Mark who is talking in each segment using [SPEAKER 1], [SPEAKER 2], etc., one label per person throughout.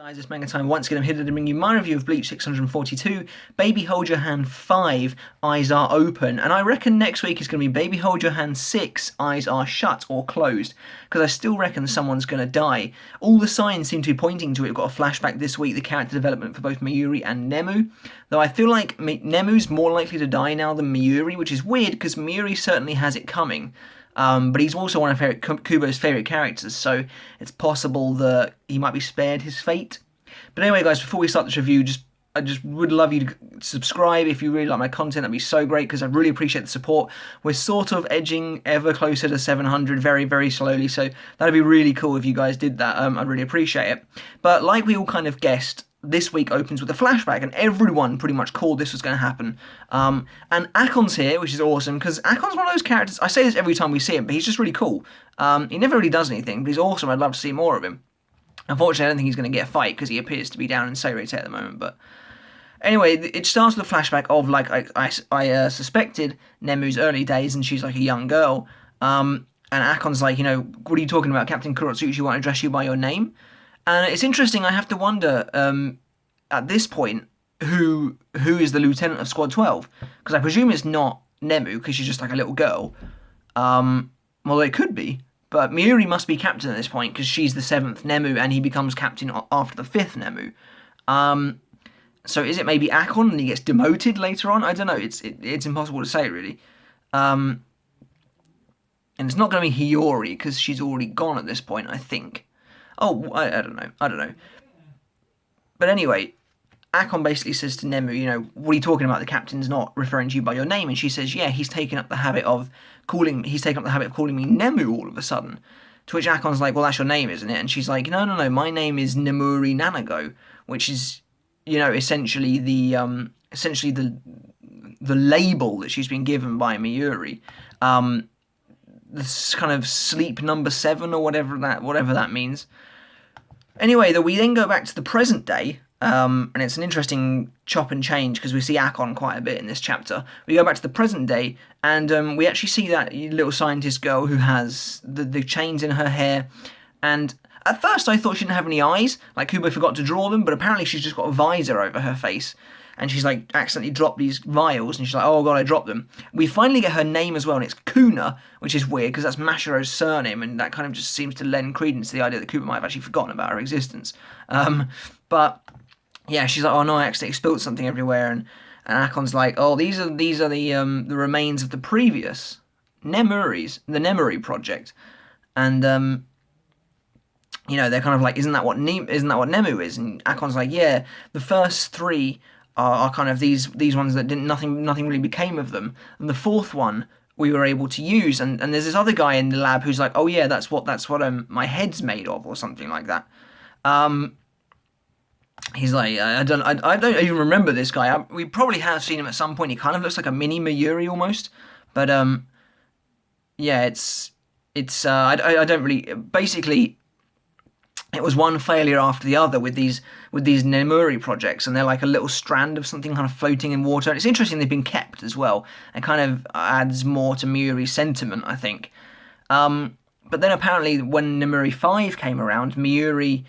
[SPEAKER 1] Guys, it's Manga time once again. I'm here to bring you my review of Bleach 642, Baby Hold Your Hand 5, Eyes Are Open, and I reckon next week is going to be Baby Hold Your Hand 6, Eyes Are Shut or Closed, because I still reckon someone's going to die. All the signs seem to be pointing to it. We've got a flashback this week, the character development for both Mayuri and Nemu, though I feel like Nemu's more likely to die now than Mayuri, which is weird because Mayuri certainly has it coming. But he's also one of Kubo's favourite characters, so it's possible that he might be spared his fate. But anyway, guys, before we start this review, I just would love you to subscribe if you really like my content. That'd be so great, because I really appreciate the support. We're sort of edging ever closer to 700 very, very slowly, so that'd be really cool if you guys did that. I'd really appreciate it. But like we all kind of guessed, this week opens with a flashback, and everyone pretty much called this was going to happen. And Akon's here, which is awesome, because Akon's one of those characters, I say this every time we see him, but he's just really cool. He never really does anything, but he's awesome. I'd love to see more of him. Unfortunately, I don't think he's going to get a fight, because he appears to be down in Seirete at the moment, but... Anyway, it starts with a flashback of, like I suspected, Nemu's early days, and she's like a young girl. And Akon's like, what are you talking about, Captain Kurotsuchi won't address you by your name? And it's interesting, I have to wonder, at this point, who is the lieutenant of Squad 12? Because I presume it's not Nemu, because she's just like a little girl. Well, it could be. But Mayuri must be captain at this point, because she's the 7th Nemu, and he becomes captain after the 5th Nemu. So is it maybe Akon, and he gets demoted later on? I don't know, it's impossible to say, really. And it's not going to be Hiyori, because she's already gone at this point, I think. Oh, I don't know. But anyway, Akon basically says to Nemu, what are you talking about? The captain's not referring to you by your name. And she says, yeah, he's taken up the habit of calling me Nemu all of a sudden. To which Akon's like, well, that's your name, isn't it? And she's like, no, my name is Nemuri Nanago, which is, essentially the label that she's been given by Mayuri. This kind of sleep number 7 or whatever that means. Anyway, we then go back to the present day, and it's an interesting chop and change because we see Akon quite a bit in this chapter. We go back to the present day, and we actually see that little scientist girl who has the chains in her hair, and at first I thought she didn't have any eyes, like Kubo forgot to draw them, but apparently she's just got a visor over her face. And she's like accidentally dropped these vials, and she's like, oh god, I dropped them. We finally get her name as well, and it's Kuna, which is weird because that's Mashiro's surname, and that kind of just seems to lend credence to the idea that Kubo might have actually forgotten about her existence. But yeah, she's like, oh no, I accidentally spilled something everywhere, and Akon's like, oh, these are the remains of the previous Nemuris, the Nemuri project, and they're kind of like, isn't that what Nemu is? And Akon's like, yeah, the first 3 are kind of these ones that nothing really became of them, and the 4th one we were able to use, and there's this other guy in the lab who's like, oh yeah, that's what my head's made of, or something like that. He's like, I don't even remember this guy. We probably have seen him at some point. He kind of looks like a mini Mayuri almost, but yeah, it's I don't really, basically. It was one failure after the other with these Nemuri projects, and they're like a little strand of something kind of floating in water. It's interesting they've been kept as well, and kind of adds more to Mayuri's sentiment, I think. But then apparently when Nemuri 5 came around, Mayuri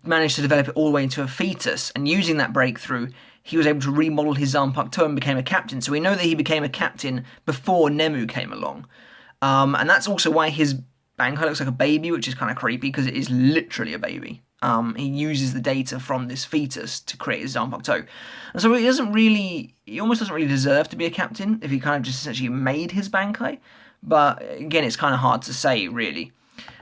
[SPEAKER 1] managed to develop it all the way into a fetus, and using that breakthrough, he was able to remodel his Zanpakuto and became a captain. So we know that he became a captain before Nemu came along. And that's also why his Bankai looks like a baby, which is kind of creepy because it is literally a baby. He uses the data from this fetus to create his Zanpakuto. And so he almost doesn't really deserve to be a captain if he kind of just essentially made his Bankai. But again, it's kind of hard to say, really.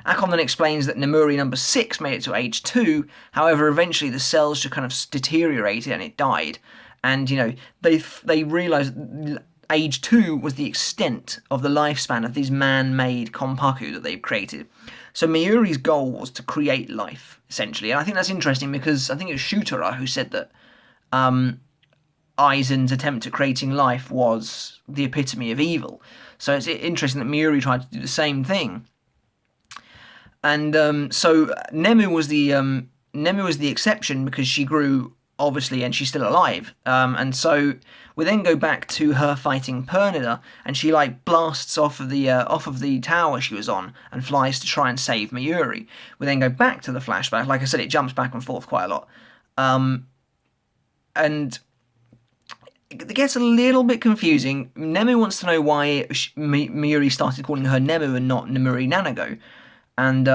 [SPEAKER 1] Akon then explains that Nemuri number 6 made it to age 2, however, eventually the cells just kind of deteriorated and it died. And, they realised age 2 was the extent of the lifespan of these man-made Konpaku that they've created. So Mayuri's goal was to create life, essentially. And I think that's interesting because I think it was Shutara who said that Aizen's attempt at creating life was the epitome of evil. So it's interesting that Mayuri tried to do the same thing. And so Nemu was the exception because she grew obviously, and she's still alive. And so we then go back to her fighting Pernida, and she like blasts off of the tower she was on and flies to try and save Mayuri. We then go back to the flashback. Like I said, it jumps back and forth quite a lot, and it gets a little bit confusing. Nemu wants to know why Mayuri started calling her Nemu and not Nemuri Nanago, and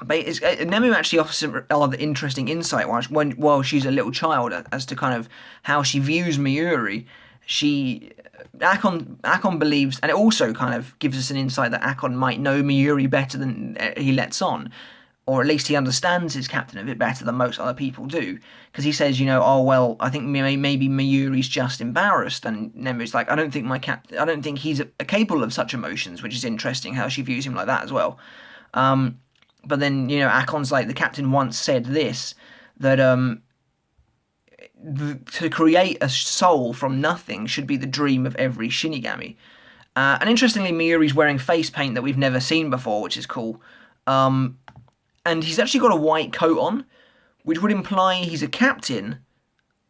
[SPEAKER 1] Nemu actually offers a rather interesting insight while she's a little child as to kind of how she views Mayuri. Akon believes, and it also kind of gives us an insight that Akon might know Mayuri better than he lets on, or at least he understands his captain a bit better than most other people do, because he says, oh well, I think maybe Mayuri's just embarrassed, and Nemu's like, I don't think he's capable of such emotions, which is interesting how she views him like that as well. But then, Akon's like, the captain once said this, that to create a soul from nothing should be the dream of every Shinigami. And interestingly, Mayuri's wearing face paint that we've never seen before, which is cool. And he's actually got a white coat on, which would imply he's a captain,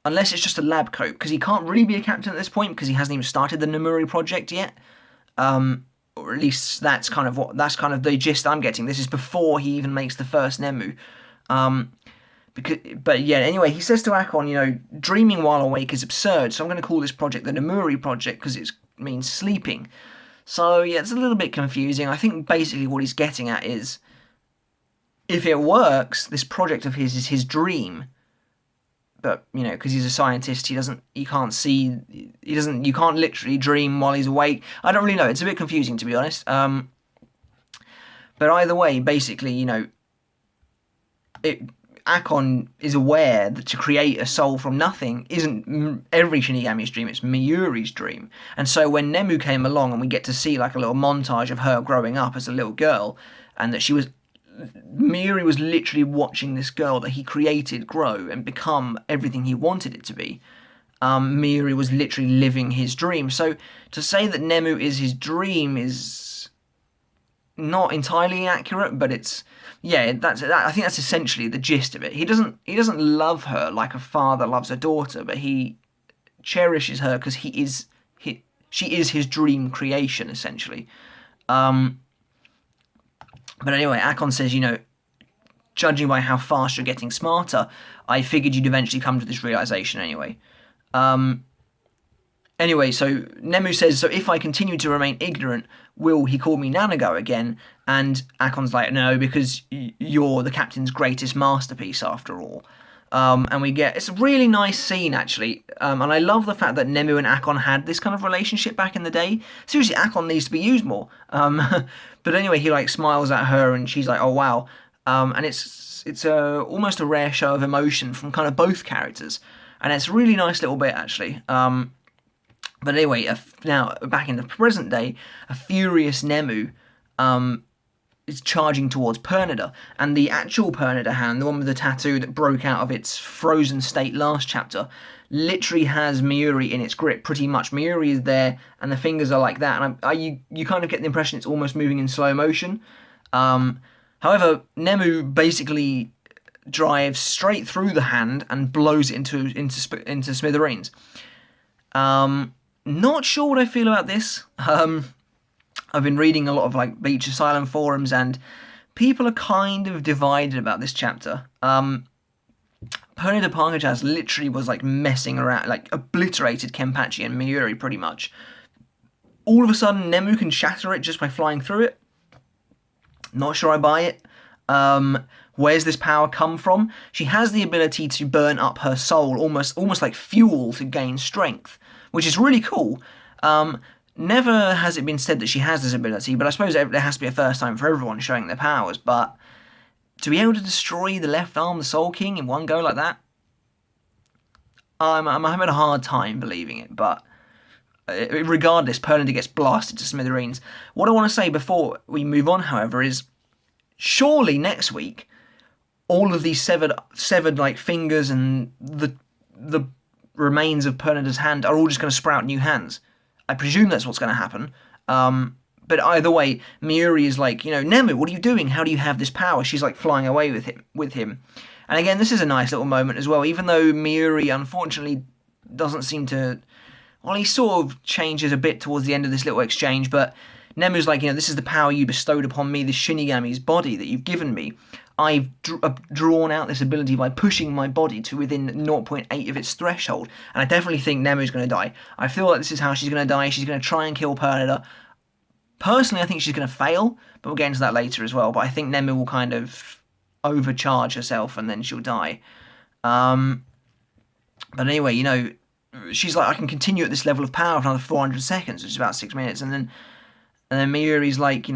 [SPEAKER 1] unless it's just a lab coat, because he can't really be a captain at this point, because he hasn't even started the Nemuri project yet. Or at least that's kind of the gist I'm getting. This is before he even makes the first Nemu. Anyway, he says to Akon, dreaming while awake is absurd, so I'm going to call this project the Nemuri project, because it means sleeping. So, yeah, it's a little bit confusing. I think basically what he's getting at is, if it works, this project of his is his dream. But, because he's a scientist, you can't literally dream while he's awake. I don't really know. It's a bit confusing, to be honest. But either way, basically, Akon is aware that to create a soul from nothing isn't every Shinigami's dream, it's Mayuri's dream. And so when Nemu came along and we get to see like a little montage of her growing up as a little girl, and that Mayuri was literally watching this girl that he created grow and become everything he wanted it to be. Mayuri was literally living his dream. So to say that Nemu is his dream is not entirely accurate, but I think that's essentially the gist of it. He doesn't love her like a father loves a daughter, but he cherishes her because she is his dream creation, essentially. But anyway, Akon says, judging by how fast you're getting smarter, I figured you'd eventually come to this realization anyway. Anyway, so Nemu says, so if I continue to remain ignorant, will he call me Nanago again? And Akon's like, no, because you're the captain's greatest masterpiece after all. And it's a really nice scene, actually. And I love the fact that Nemu and Akon had this kind of relationship back in the day. Seriously, Akon needs to be used more. But anyway, he like smiles at her and she's like, oh wow. And it's almost a rare show of emotion from kind of both characters. And it's a really nice little bit, actually. But anyway, now back in the present day, a furious Nemu is charging towards Pernida, and the actual Pernida hand, the one with the tattoo that broke out of its frozen state last chapter, literally has Mayuri in its grip. Pretty much, Mayuri is there, and the fingers are like that, and you kind of get the impression it's almost moving in slow motion. However, Nemu basically drives straight through the hand and blows it into smithereens. Not sure what I feel about this. I've been reading a lot of like Bleach Asylum forums, and people are kind of divided about this chapter. Pernida Parkajaz literally was like messing around, like obliterated Kenpachi and Mayuri pretty much. All of a sudden, Nemu can shatter it just by flying through it. Not sure I buy it. Where's this power come from? She has the ability to burn up her soul, almost like fuel to gain strength, which is really cool. Never has it been said that she has this ability, but I suppose there has to be a first time for everyone showing their powers. But to be able to destroy the left arm, the Soul King, in one go like that, I'm having a hard time believing it. But regardless, Pernida gets blasted to smithereens. What I want to say before we move on, however, is surely next week all of these severed like fingers and the remains of Pernida's hand are all just going to sprout new hands. I presume that's what's going to happen. But either way, Mayuri is like, Nemu, what are you doing? How do you have this power? She's like flying away with him. And again, this is a nice little moment as well, even though Mayuri unfortunately doesn't seem to. Well, he sort of changes a bit towards the end of this little exchange, but Nemu's like, this is the power you bestowed upon me, this Shinigami's body that you've given me. I've drawn out this ability by pushing my body to within 0.8 of its threshold, and I definitely think Nemu's going to die. I feel like this is how she's going to die. She's going to try and kill Pernida. Personally, I think she's going to fail, but we'll get into that later as well. But I think Nemu will kind of overcharge herself, and then she'll die. But anyway, she's like, I can continue at this level of power for another 400 seconds, which is about 6 minutes, and then Mayuri's like,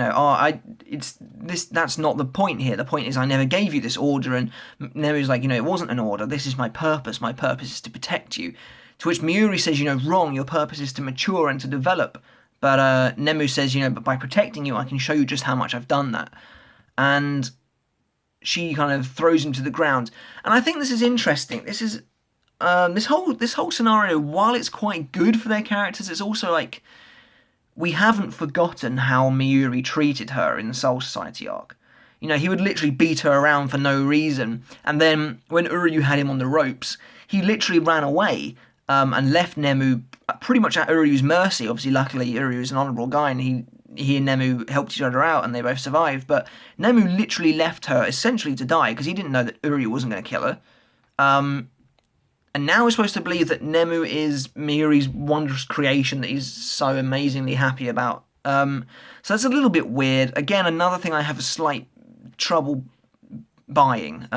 [SPEAKER 1] that's not the point here. The point is I never gave you this order, and Nemu's like, it wasn't an order. This is my purpose. My purpose is to protect you. To which Mayuri says, wrong. Your purpose is to mature and to develop. But Nemu says, but by protecting you, I can show you just how much I've done that. And she kind of throws him to the ground. And I think this is interesting. This is this whole scenario. While it's quite good for their characters, it's also like we haven't forgotten how Mayuri treated her in the Soul Society arc. He would literally beat her around for no reason. And then when Uryu had him on the ropes, he literally ran away and left Nemu pretty much at Uryu's mercy. Obviously, luckily, Uryu is an honourable guy, and he and Nemu helped each other out, and they both survived. But Nemu literally left her essentially to die, because he didn't know that Uryu wasn't going to kill her. And now we're supposed to believe that Nemu is Mayuri's wondrous creation that he's so amazingly happy about. So that's a little bit weird. Again, another thing I have a slight trouble buying.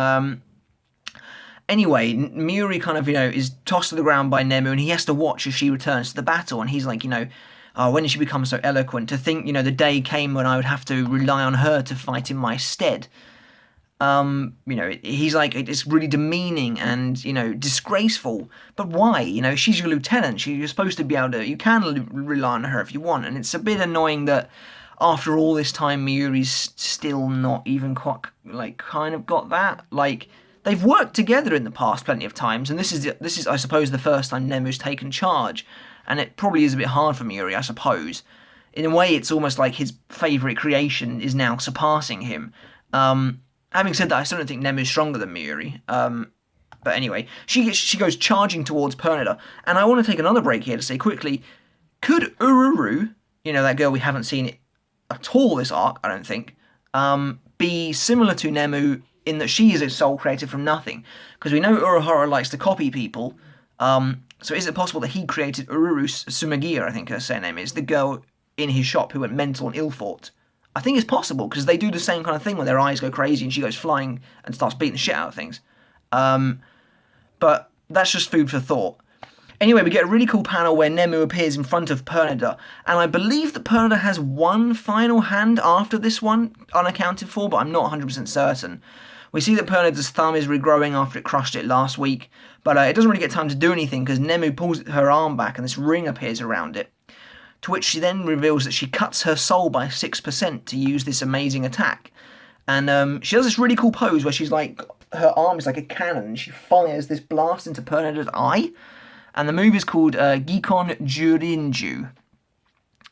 [SPEAKER 1] Anyway, Mayuri kind of, is tossed to the ground by Nemu, and he has to watch as she returns to the battle, and he's like, when did she become so eloquent? To think, the day came when I would have to rely on her to fight in my stead. He's like, it's really demeaning and, disgraceful. But why? She's your lieutenant. You're supposed to be able to, you can rely on her if you want, and it's a bit annoying that after all this time, Mayuri's still not even quite, kind of got that. They've worked together in the past plenty of times, and this is I suppose the first time Nemu's taken charge, and it probably is a bit hard for Mayuri, I suppose. In a way, it's almost like his favourite creation is now surpassing him. Having said that, I still don't think Nemu's stronger than Mayuri. But anyway, she goes charging towards Pernida, and I want to take another break here to say quickly, could Ururu, that girl we haven't seen at all this arc, I don't think, be similar to Nemu in that she is a soul created from nothing? Because we know Uruhara likes to copy people, so is it possible that he created Ururu Sumagia, I think her surname is, the girl in his shop who went mental and ill-thought? I think it's possible, because they do the same kind of thing where their eyes go crazy and she goes flying and starts beating the shit out of things. But that's just food for thought. Anyway, we get a really cool panel where Nemu appears in front of Pernida, and I believe that Pernida has one final hand after this one, unaccounted for, but I'm not 100% certain. We see that Pernida's thumb is regrowing after it crushed it last week, but it doesn't really get time to do anything because Nemu pulls her arm back and this ring appears around it. To which she then reveals that she cuts her soul by 6% to use this amazing attack. And she does this really cool pose where she's like, her arm is like a cannon, and she fires this blast into Pernida's eye. And the move is called Gikon Jurinju.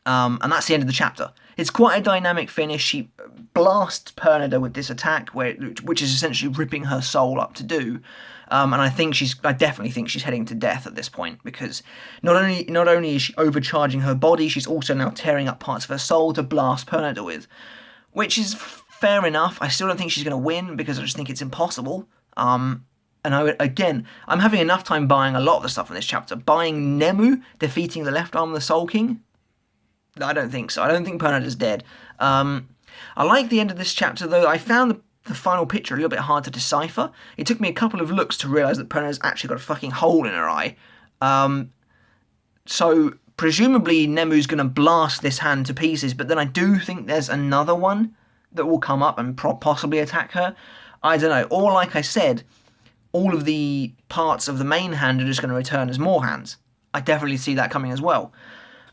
[SPEAKER 1] And that's the end of the chapter. It's quite a dynamic finish. She blasts Pernida with this attack, which is essentially ripping her soul up to do. And I definitely think she's heading to death at this point, because not only is she overcharging her body, she's also now tearing up parts of her soul to blast Pernida with, which is fair enough. I still don't think she's going to win, because I just think it's impossible. And I'm having enough time buying a lot of the stuff in this chapter. Buying Nemu defeating the left arm of the Soul King? I don't think so. I don't think Pernida's dead. I like the end of this chapter, though. I found the final picture a little bit hard to decipher. It took me a couple of looks to realise that Pernida's actually got a fucking hole in her eye. So presumably Nemu's going to blast this hand to pieces, but then I do think there's another one that will come up and possibly attack her. I don't know. Or like I said, all of the parts of the main hand are just going to return as more hands. I definitely see that coming as well.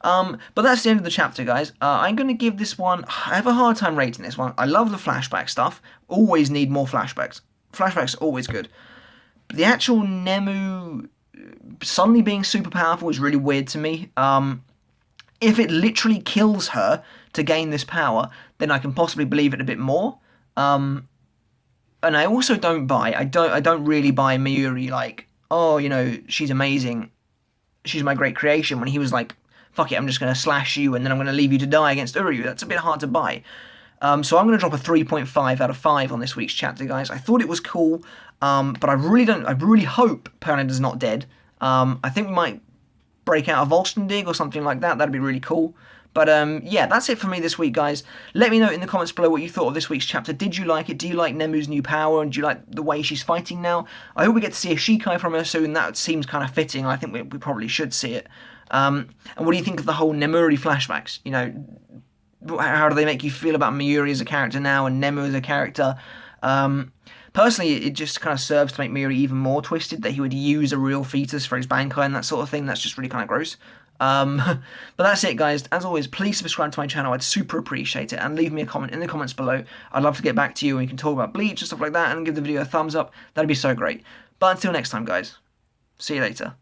[SPEAKER 1] But that's the end of the chapter, guys. I'm going to give this one... I have a hard time rating this one. I love the flashback stuff. Always need more flashbacks. Flashbacks are always good. But the actual Nemu suddenly being super powerful is really weird to me. If it literally kills her to gain this power, then I can possibly believe it a bit more. And I also don't buy. I don't really buy Mayuri like, oh, you know, she's amazing. She's my great creation. When he was like, fuck it, I'm just going to slash you and then I'm going to leave you to die against Uryu. That's a bit hard to buy. So I'm going to drop a 3.5 out of 5 on this week's chapter, guys. I thought it was cool, but I really hope Pernida's not dead. I think we might break out a Volston dig or something like that. That'd be really cool. But yeah, that's it for me this week, guys. Let me know in the comments below what you thought of this week's chapter. Did you like it? Do you like Nemu's new power? And do you like the way she's fighting now? I hope we get to see a Shikai from her soon. That seems kind of fitting. I think we probably should see it. And what do you think of the whole Nemuri flashbacks? You know, how do they make you feel about Mayuri as a character now and Nemu as a character? Personally, it just kind of serves to make Mayuri even more twisted, that he would use a real fetus for his Bankai and that sort of thing. That's just really kind of gross. But that's it, guys. As always, please subscribe to my channel. I'd super appreciate it, and leave me a comment in the comments below. I'd love to get back to you and we can talk about Bleach and stuff like that, and give the video a thumbs up. That'd be so great. But until next time, guys, see you later.